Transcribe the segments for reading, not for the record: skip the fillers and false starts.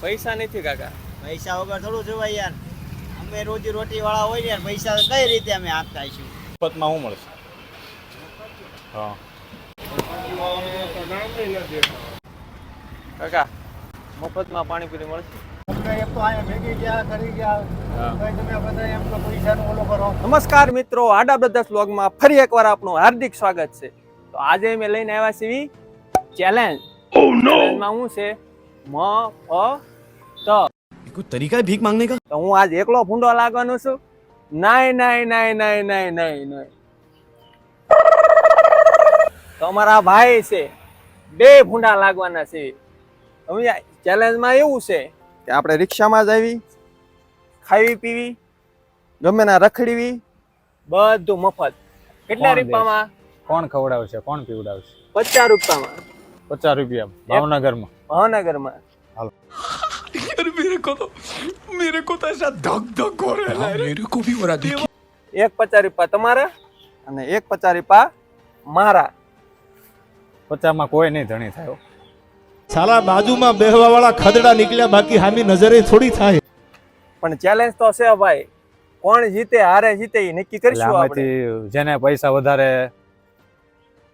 પૈસા નથી કાકા. પૈસા વગર થોડું જોવાય યાર. અમે રોજી રોટી વાળા હોય ને યાર, પૈસા કઈ રીતે અમે આપતા આવીશું? મફતમાં શું મળશે? હા કાકા મફતમાં પાણીપુરી મળશે? નમસ્કાર મિત્રો, આડા બ્રધર્સ વ્લોગમાં ફરી એકવાર આપનું હાર્દિક સ્વાગત છે. તો આજે અમે લઈને આવ્યા છીએ ચેલેન્જ. ચેલેન્જમાં શું છે? મફત. कोई तरीका है भीख मांगने का? તો હું આજ એકલો ભૂંડો લાગવાનો છું? નહીં નહીં નહીં નહીં નહીં નહીં નહીં. તો અમારા ભાઈ છે, બે ભૂંડા લાગવાના છે. હવે ચેલેન્જમાં એવું છે કે આપણે રિક્ષામાં જ આવી, ખાવી પીવી, ગમે ના રખડવી, બધું મફત. કેટલા રૂપિયામાં? કોણ ખવડાવશે, કોણ પીવડાવશે? 50 રૂપિયામાં. 50 રૂપિયા ભાવનગરમાં? ભાવનગરમાં. मेरे को तो ऐसा धक धक हो रहा है, मेरे को भी हो रहा है. એક 50 રૂપિયા તમારા અને એક 50 રૂપિયા મારા. 50 માં કોઈ નહીં ધણી થાય. સાલા બાજુમાં બેહવા વાળા ખદડા નીકળ્યા, બાકી હામી નજરે થોડી થાય. પણ ચેલેન્જ તો છે ભાઈ, કોણ જીતે હારે જીતે એ નક્કી એટલે કરીશું આપણે. આમાંથી જેને પૈસા વધારે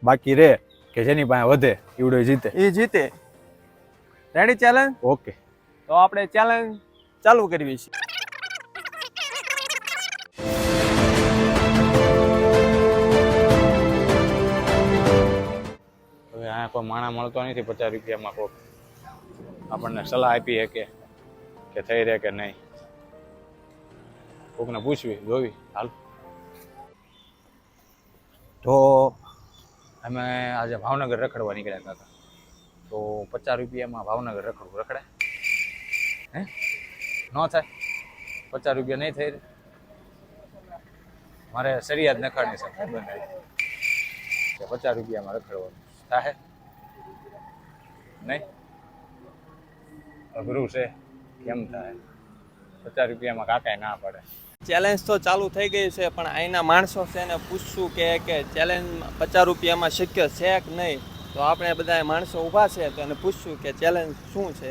બાકી રહે કે જેની પાસે વધે ઈવડો જીતે. એ જીતે. Ready challenge? ઓકે, તો આપણે ચેલેન્જ ચાલુ કરવી છે. હવે આ કોઈ માણા મળતો નથી 50 રૂપિયામાં. કોક આપણને સલાહ આપી શકે કે થઈ રહે કે નહીં. કોકને પૂછવી જોવી. હાલ, તો અમે આજે ભાવનગર રખડવા નીકળ્યા હતા. તો 50 રૂપિયામાં ભાવનગર રખડવું રખડાય? હે ન થાય? 50 રૂપિયા નહીં થઈ રહે? મારે શરિયાત નખાણી છે કે 50 રૂપિયામાં રખડવાનું થાય નહીં? અઘરું છે, કેમ થાય? 50 રૂપિયામાં કાકાએ ના પડે. ચેલેન્જ તો ચાલુ થઈ ગઈ છે, પણ અહીંના માણસો છે એને પૂછશું કે ચેલેન્જ 50 રૂપિયામાં શક્ય છે કે નહીં. તો આપણે બધા માણસો ઊભા છે તો એને પૂછશું કે ચેલેન્જ શું છે.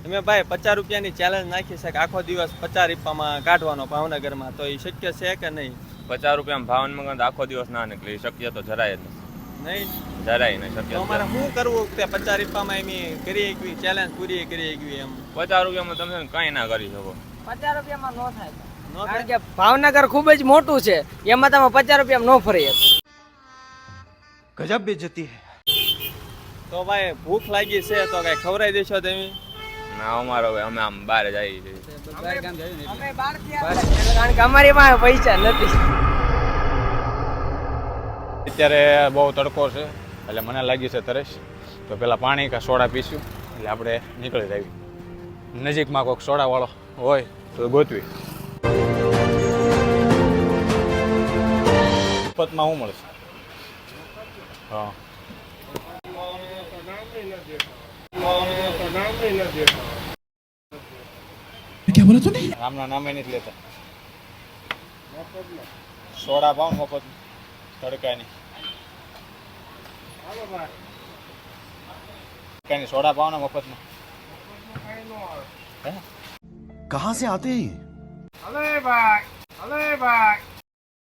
તમે ભાઈ 50 રૂપિયાની ચેલેન્જ નાખી છે કે આખો દિવસ 50 રૂપિયામાં કાઢવાનો ભાવનગરમાં, તો એ શક્ય છે કે નહીં? 50 રૂપિયામાં ભાવનગર તો આખો દિવસ ના નીકળે, શક્ય તો જરાય જ નહીં. જરાય નહીં શક્ય. તો અમારે શું કરવું કે 50 રૂપિયામાં એમ કરી એકવી ચેલેન્જ પૂરી કરી એકવી? એમ 50 રૂપિયામાં તમે કઈ ના કરી શકો. 50 રૂપિયામાં નો થાય, ન કારણ કે ભાવનગર ખૂબ જ મોટું છે, એમાં તમે 50 રૂપિયામાં નો ફરી શકો. गजब बेइज्जती है. તો ભાઈ ભૂખ લાગી છે તો કઈ ખવડાવી દેશો તમે? ના અમારો હવે અમે આમ બહાર જઈએ છીએ. અમે બહારથી આવ્યા, કારણ કે અમારી પાસે પૈસા નથી. અત્યારે બહુ તડકો છે એટલે મને લાગી છે તરસ. તો પેલા પાણી કે સોડા પીશું એટલે આપણે નીકળી જઈએ. નજીકમાં કોઈક સોડાવાળો હોય તો ગોતવી. મફતમાં શું મળશે? હા क्या बोला तूने? રામના નામે નથી લેતા. સોડા પાવ મફત તડકાની. તડકાની સોડા પાવ ને મફતમાં. कहाँ से आते हैं?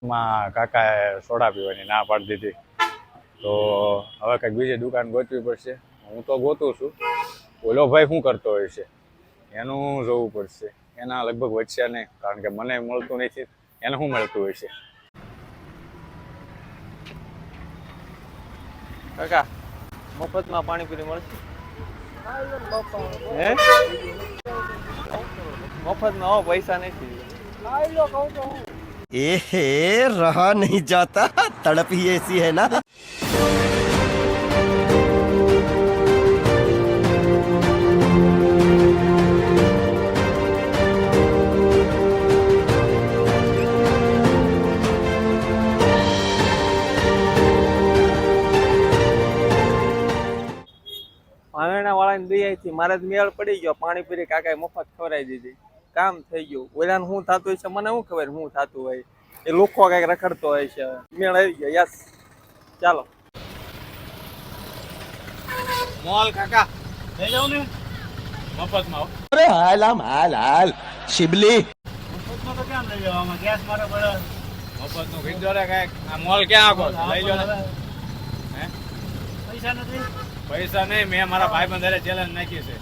માં કાકાએ સોડા પીવાની ના પાડી દીધી. તો હવે કંઈક બીજી દુકાન ગોતવી પડશે. હું તો ગોતું છું, ઓલો ભાઈ શું કરતો હોય છે એનું જોવું પડશે. એના લગભગ વધશે નહીં, કારણ કે મને મળતું નથી, એને શું મળતું હોય છે. કાકા મફતમાં પાણીપુરી મળશે? હે મફતમાં? હો, પૈસા નથી. एहे रहा नहीं जाता, तड़प ही ऐसी है ना. પામેણા વાળાની દયાથી મારે જ મેળ પડી ગયો. પાણીપુરી કાકાએ મફત ખવડાવી દીધી, કામ થઈ ગયું. ઓલાને શું થતું હોય છે મને શું ખબર શું થતું હોય. એ લોકો કઈક રખડતો હોય છે. મેળ આવી ગયો. યસ, ચાલો. મોલ કાકા લઈ જાઉં ને? મફતમાં હો. અરે હાલ આમ હાલ શિબલી મફતમાં તો કેમ લઈ જવામાં ગેસ મારે પડે મફતનું કીધું રે કાંઈક. આ મોલ ક્યાં આગો છે? લઈ લો ને. હે પૈસા નથી પૈસા નહીં, મેં મારા ભાઈબંધ ચેલેન્જ નાખી છે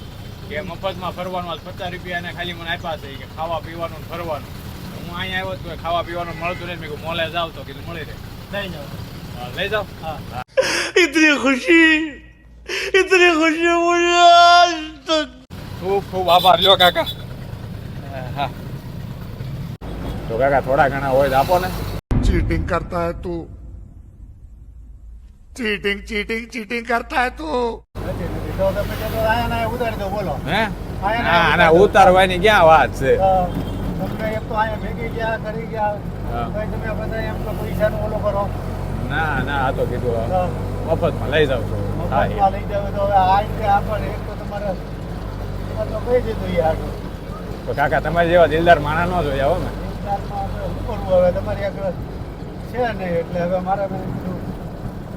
કે મફતમાં ફરવાનું. આજ 50 રૂપિયા એને ખાલી મને આપ્યા છે કે ખાવા પીવાનું ને ફરવાનું. હું અહીંયા આવ્યો તો ખાવા પીવાનું મળતું નહીં. મેં કીધું મોલે જાવ તો કીધું મળી રહે. લઈ જાઓ હા, લઈ જાઓ. इतनी खुशी मुझे ખૂબ ખૂબ આભાર લ્યો કાકા. હા તો કાકા થોડા ઘણા હોય તો આપો ને. चीटिंग करता है तू चीटिंग चीटिंग चीटिंग करता है तू નથી નથી તો તમે તો આયા ના ઉતારી દો બોલો હે ના ના ઉતારવાની ક્યાં વાત છે. તમને એમ તો આયા ભેગી ગયા કરી ગયા હા. ભાઈ તમે બધા એમ તો પૈસાનો ઓલો કરો ના ના આ તો કીધું મફતમાં લઈ જાવ છો. હા મફતમાં લઈ જાવ તો હવે આ રીતે આપણને એક તો તમારે તો કહી દીધું યાર તો કાકા તમારી જેવા દિલદાર માણા ન જોયા હો ને. વિસ્તારમાં આપણે શું કરવું હવે તમારી આગળ છે નહીં એટલે હવે મારે મેં કીધું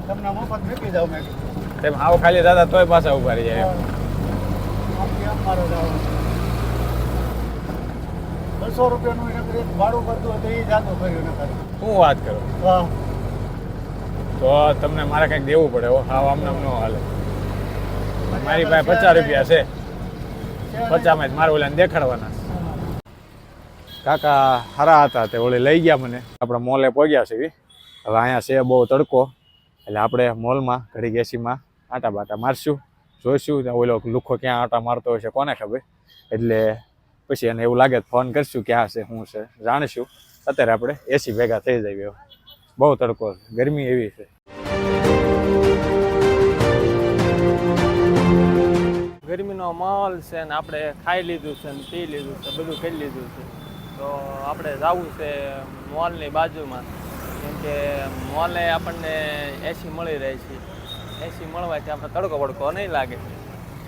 તમને મફત મૂકી જાવ મેં કીધું તેમ આવો ખાલી દાદા તોય પાછા ઉભા રહી જાય. આમ કેમ મારે જવાનું 200 રૂપિયાનું એને એક ભાડું કરતું હોય તો એ જાતું કર્યું ને કરે શું વાત કરો? હા તો તમને મારે કંઈક દેવું પડે હો. હા આમ નામ ન હાલે. મારી પાસે 50 રૂપિયા છે. 50 માં જ મારે ઓલાને દેખાડવાના છે. કાકા હારા હતા તે ઓલે લઈ ગયા મને. આપણે મોલે પહોંચ્યા છે. હવે અહીંયા છે બહુ તડકો એટલે આપણે મોલમાં ઘડી એસીમાં આટા બાટા મારશું, જોઈશું ઓલો લુખો ક્યાં આટા મારતો હોય છે કોને ખબર. એટલે પછી એને એવું લાગે તો ફોન કરશું ક્યાં છે શું છે જાણીશું. અત્યારે આપણે એસી ભેગા થઈ જઈએ. બહુ તડકો છે, ગરમી એવી છે. ગરમીનો માહોલ છે ને આપણે ખાઈ લીધું છે ને પી લીધું છે, બધું કરી લીધું છે. તો આપણે જવું છે મોલની બાજુમાં, કેમ કે મોલે આપણને એસી મળી રહે છે. એસી મળવાથી આપણે તડકો બડકો નહીં લાગે.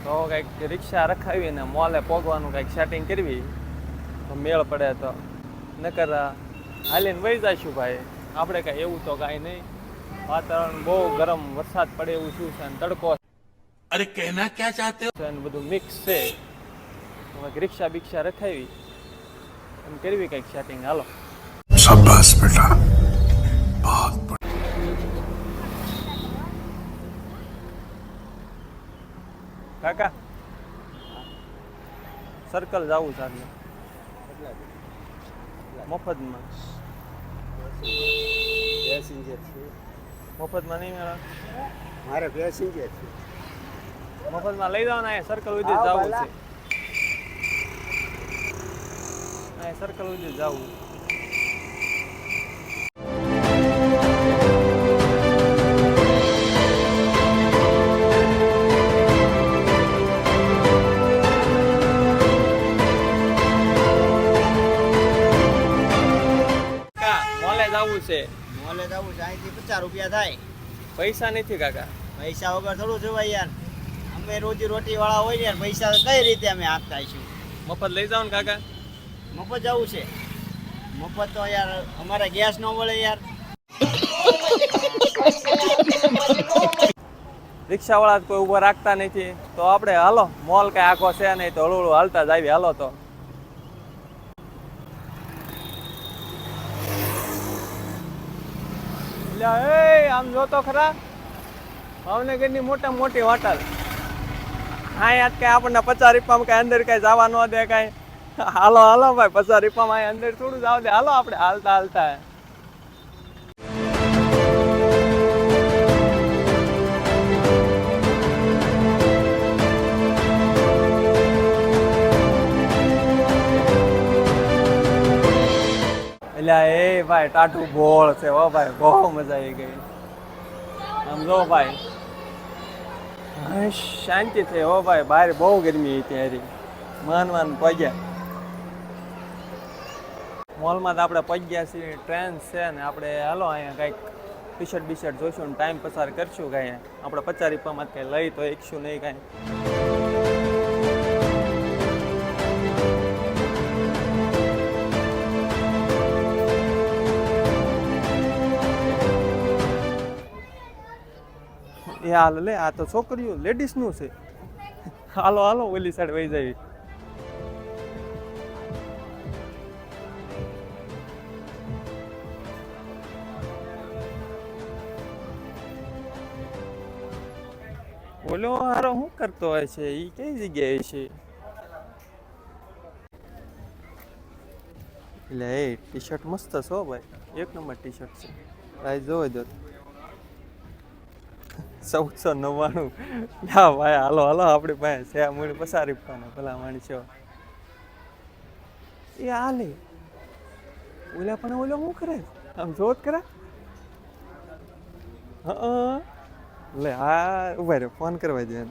તો કંઈક રિક્ષા રખાવીને મોલે પહોંચવાનું કંઈક સેટિંગ કરવી તો મેળ પડે. તો નકર હાલીને વહી જઈશું ભાઈ. આપણે કાંઈ એવું તો કાંઈ નહીં. વાતાવરણ બહુ ગરમ, વરસાદ પડે એવું શું છે, અને તડકો अरे कहना क्या चाहते हो છે ને બધું મિક્સ છે. હવે રિક્ષા બિક્ષા રખાવી એમ કરવી કંઈક સેટિંગ. હાલો शाबाश बेटा કાકા સર્કલ જવું છે આટલે મફતમાં. પેસેન્જર છે મફતમાં નહીં મેળા. મારે પેસેન્જર છે મફતમાં લઈ જાવ ને. અહીંયા સર્કલ સુધી હા, જવું ભલા. છે. અહીંયા સર્કલ સુધી જવું. મોલે જવું છે. મોલે જવું છે અહીંથી 50 રૂપિયા થાય. પૈસા નથી કાકા. પૈસા વગર થોડું જોવાય યાર. અમે રોજી રોટી વાળા હોય ને યાર, પૈસા કઈ રીતે અમે આપતા આવીશું. મફત લઈ જાવ ને કાકા. મફત જવું છે. મફત તો યાર અમારે ગેસ ન મળે યાર. રિક્ષાવાળા કોઈ ઊભો રાખતા નથી. તો આપણે હાલો, મોલ કઈ આખો છે નહીં, તો હળવું હળવું હાલતા જ આવી. હાલો તો આમ જોતો ખરા, ભાવનગરની મોટા મોટી હોટલ. હા યાદ કઈ આપણને 50 રૂપિયામાં કઈ અંદર કઈ જવા ન દે કઈ. હાલો હાલો ભાઈ, 50 રૂપિયામાં અંદર થોડું જવા દે. હાલો આપણે હાલતા હાલતા. એટલે એ ભાઈ ટાટુ બોળ છે હો ભાઈ, બહુ મજા આવી ગઈ. આમ જો ભાઈ શાંતિ થઈ હો ભાઈ. બહાર બહુ ગરમી હતી હારી. માન પગ્યા મોલમાં. તો આપણે પગ્યા છીએ. ટ્રેન છે ને આપણે હાલો અહીંયા કંઈક ટી શર્ટ બીશર્ટ જોઈશું ને ટાઈમ પસાર કરશું. કાંઈ આપણે 50 રૂપિયામાં કંઈ લઈ તો એકશું નહીં કાંઈ. એ હાલ લે, આ તો છોકરીઓ લેડીઝ નું છે. હાલો હાલો ઓલી સાઈડ વહી જાય. ઓલો હારો શું કરતો હોય છે? એ કઈ જગ્યાએ છે? એટલે એ ટી શર્ટ મસ્ત છે હો ભાઈ, એક નંબર ટી શર્ટ છે. પ્રાઇસ જોવો જો 1499. ના ભાઈ હાલો હાલો, આપણી પાસે છે આ મૂળ પસારી પાને ભલા માણસો. એ હાલે ઓલા પણ ઓલો શું કરે આમ જોત કરા. હા લે હા ઉભા રહ્યો, ફોન કરવા દે.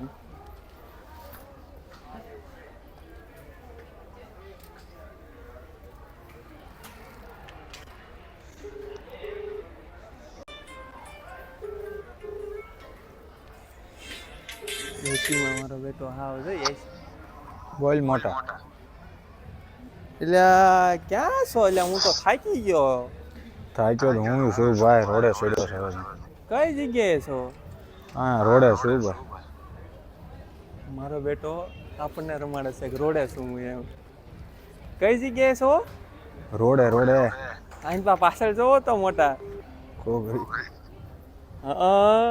મારો બેટો હાવ જોઈએ બોલ મોટા. એટલે ક્યાં છો? એટલે હું તો થાકી ગયો. થાક્યો તો હું છું ભાઈ, રોડે સીડ્યો છે. કઈ જગ્યાએ છો? હા રોડે છું ભાઈ. મારો બેટો આપણને રમાડે છે કે રોડે છું હું એમ. કઈ જગ્યાએ છો? રોડે રોડે. આઈન પાછળ જોવો તો મોટા. કોગરી. હા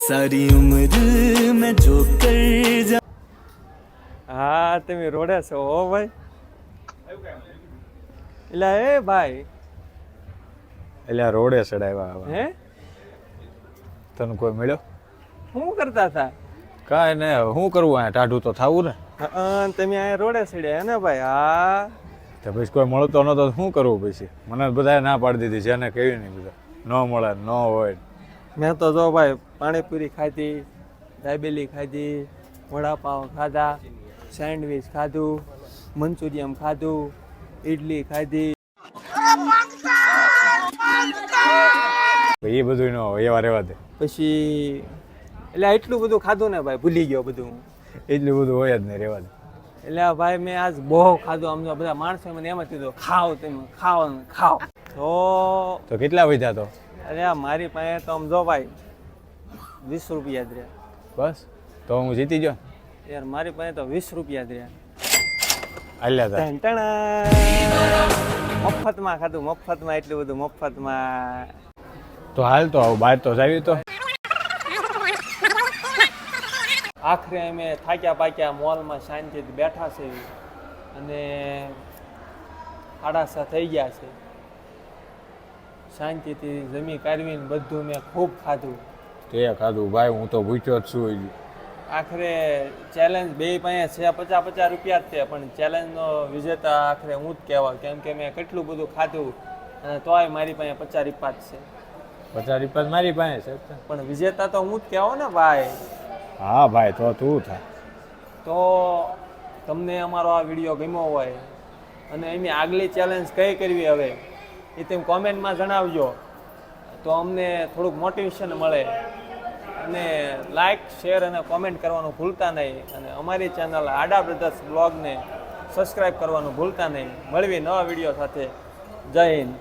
सारी उम्र मैं जो कर जा હા તમે રોડે છો હો ભાઈ. એટલે એ ભાઈ એટલે રોડે ચડાવ્યા હવે. હે તને કોઈ મળ્યો? શું કરતા હતા? કાંઈ ને શું કરવું, અહીંયા ટાઢું તો થવું ને. તમે અહીંયા રોડે ચડ્યા હે ને ભાઈ? હા તો પછી કોઈ મળતો નતો શું કરવું પછી? મને બધાએ ના પાડી દીધી, જેને કહ્યું નહીં બધા ન મળે ન હોય. મેં તો જો ભાઈ પાણીપુરી ખાધી, દાબેલી ખાધી, વડાપાવ ખાધા, સેન્ડવીચ ખાધું, મંચુરિયમ ખાધું, ઇડલી ખાધી. એ બધું ન હોય, એવા રહેવા દે. પછી એટલે એટલું બધું ખાધું ને ભાઈ, ભૂલી ગયો બધું. એટલું બધું હોય જ નહીં, રહેવા દે. એટલે ભાઈ મેં આજ બહુ ખાધું. આમ તો બધા માણસો મને એમ જ કીધું ખાઓ તમે, ખાઓ ને ખાઓ. તો કેટલા વધ્યા તો? અરે આ મારી પાસે તો આમ જો ભાઈ 20 રૂપિયા જ રહ્યા. બસ તો હું જીતી ગયો યાર, મારી પાસે તો 20 રૂપિયા જ રહ્યા. હાલ્યા તા. મફતમાં ખાધું, મફતમાં એટલું બધું મફતમાં. તો હાલ તો આવું બહાર તો જાવી તો. આખરે અમે થાક્યા પાક્યા મોલમાં શાંતિથી બેઠા છે અને 6:30 થઈ ગયા છે. શાંતિથી જમી કાઢવીને બધું મેં ખૂબ ખાધું. તે ખાધું ભાઈ, હું તો ભૂખ્યો જ છું. આખરે ચેલેન્જ બે પાસે છે 50-50 રૂપિયા જ છે, પણ ચેલેન્જનો વિજેતા આખરે હું જ કહેવાય, કેમ કે મેં કેટલું બધું ખાધું અને તોય મારી પાસે 50 રૂપિયા જ છે. 50 રૂપિયા મારી પાસે છે, પણ વિજેતા તો હું જ કહેવાય ને ભાઈ. હા ભાઈ, તો તું થાય. તો તમને અમારો આ વિડીયો ગમ્યો હોય અને એની આગલી ચેલેન્જ કઈ કરવી હવે એ તમે કોમેન્ટમાં જણાવજો, તો અમને થોડુંક મોટિવેશન મળે. અને લાઇક, શેર અને કોમેન્ટ કરવાનું ભૂલતા નહીં. અને અમારી ચેનલ આડા બ્રધર્સ બ્લોગને સબસ્ક્રાઈબ કરવાનું ભૂલતા નહીં. મળવી નવા વિડીયો સાથે. જય હિન્દ.